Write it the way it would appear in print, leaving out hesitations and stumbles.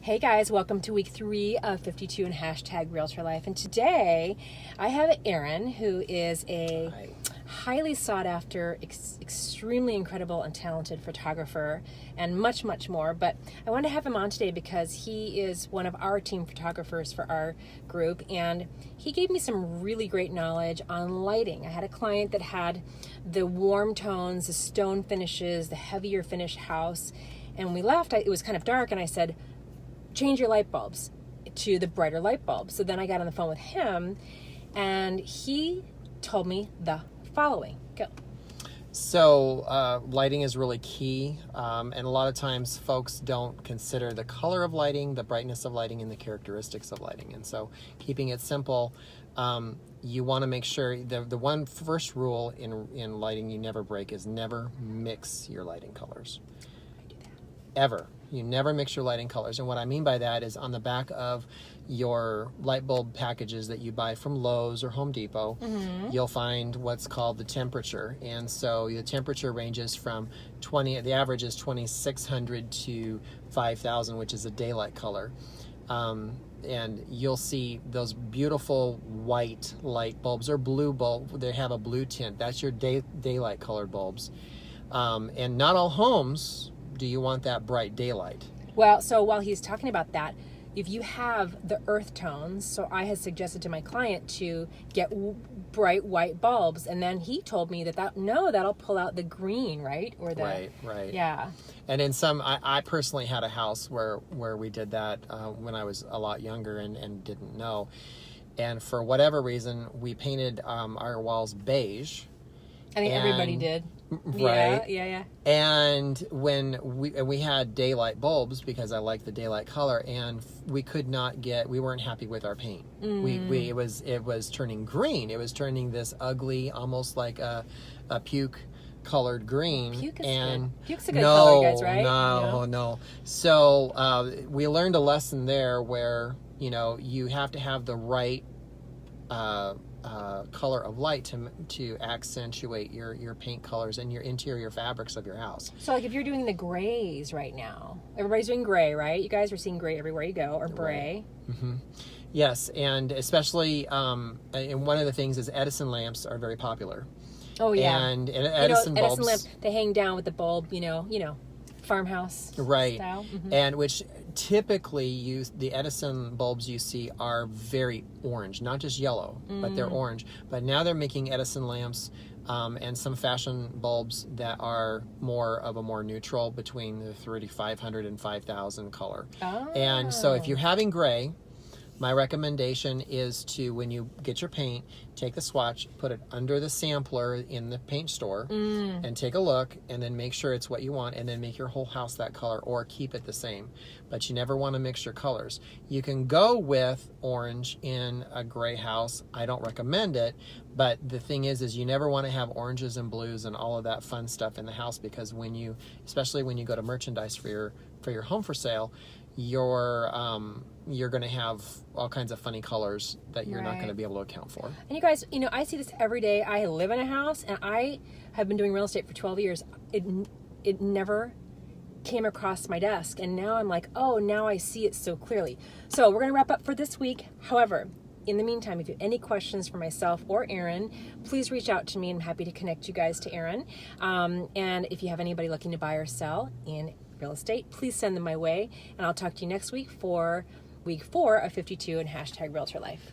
Hey guys, welcome to week 3 of 52 and hashtag Realtor Life. And today I have Erin, who is a highly sought after, extremely incredible and talented photographer and much, much more. But I wanted to have him on today because he is one of our team photographers for our group. And he gave me some really great knowledge on lighting. I had a client that had the warm tones, the stone finishes, the heavier finished house. And when we left, it was kind of dark and I said, change your light bulbs to the brighter light bulbs. So then I got on the phone with him and he told me the following. Go. So lighting is really key, and a lot of times folks don't consider the color of lighting, the brightness of lighting, and the characteristics of lighting. And so keeping it simple, you want to make sure the one first rule in lighting you never break is never mix your lighting colors. I do that. Ever. You never mix your lighting colors. And what I mean by that is on the back of your light bulb packages that you buy from Lowe's or Home Depot, you'll find what's called the temperature. And so the temperature ranges from the average is 2,600 to 5,000, which is a daylight color. And you'll see those beautiful white light bulbs or blue bulb. They have a blue tint. That's your daylight colored bulbs. And not all homes do you want that bright daylight. Well, so while he's talking about that, if you have the earth tones, so I had suggested to my client to get bright white bulbs, and then he told me that'll pull out the green, right? Or the right. Yeah. And in some, I personally had a house where we did that when I was a lot younger and didn't know, and for whatever reason we painted our walls beige. I think everybody did. Right. Yeah. And when we had daylight bulbs, because I like the daylight color, and we weren't happy with our paint. It was turning green. It was turning this ugly, almost like a puke colored green. Puke is and good. Puke's a good color, guys, right? No. So we learned a lesson there where you have to have the right color of light to accentuate your paint colors and your interior fabrics of your house. So like if you're doing the grays right now, everybody's doing gray, right? You guys are seeing gray everywhere you go, or bray. Mm-hmm. Yes, and especially and one of the things is Edison lamps are very popular. Oh yeah. And Edison bulbs, Edison lamp, they hang down with the bulb, farmhouse right style. And which typically the Edison bulbs you see are very orange, not just yellow, but they're orange. But now they're making Edison lamps and some fashion bulbs that are more of a more neutral between the 3,500 and 5,000 color. And so if you're having gray, my recommendation is to, when you get your paint, take the swatch, put it under the sampler in the paint store, and take a look, and then make sure it's what you want, and then make your whole house that color, or keep it the same. But you never want to mix your colors. You can go with orange in a gray house. I don't recommend it, but the thing is you never want to have oranges and blues and all of that fun stuff in the house, because especially when you go to merchandise for your home for sale, you're going to have all kinds of funny colors that you're not going to be able to account for. And you guys, I see this every day. I live in a house and I have been doing real estate for 12 years. It never came across my desk, and now I'm like, oh, now I see it so clearly. So we're going to wrap up for this week. However, in the meantime, if you have any questions for myself or Erin, please reach out to me. I'm happy to connect you guys to Erin. And if you have anybody looking to buy or sell in real estate, please send them my way, and I'll talk to you next week for week 4 of 52 and hashtag Realtor Life.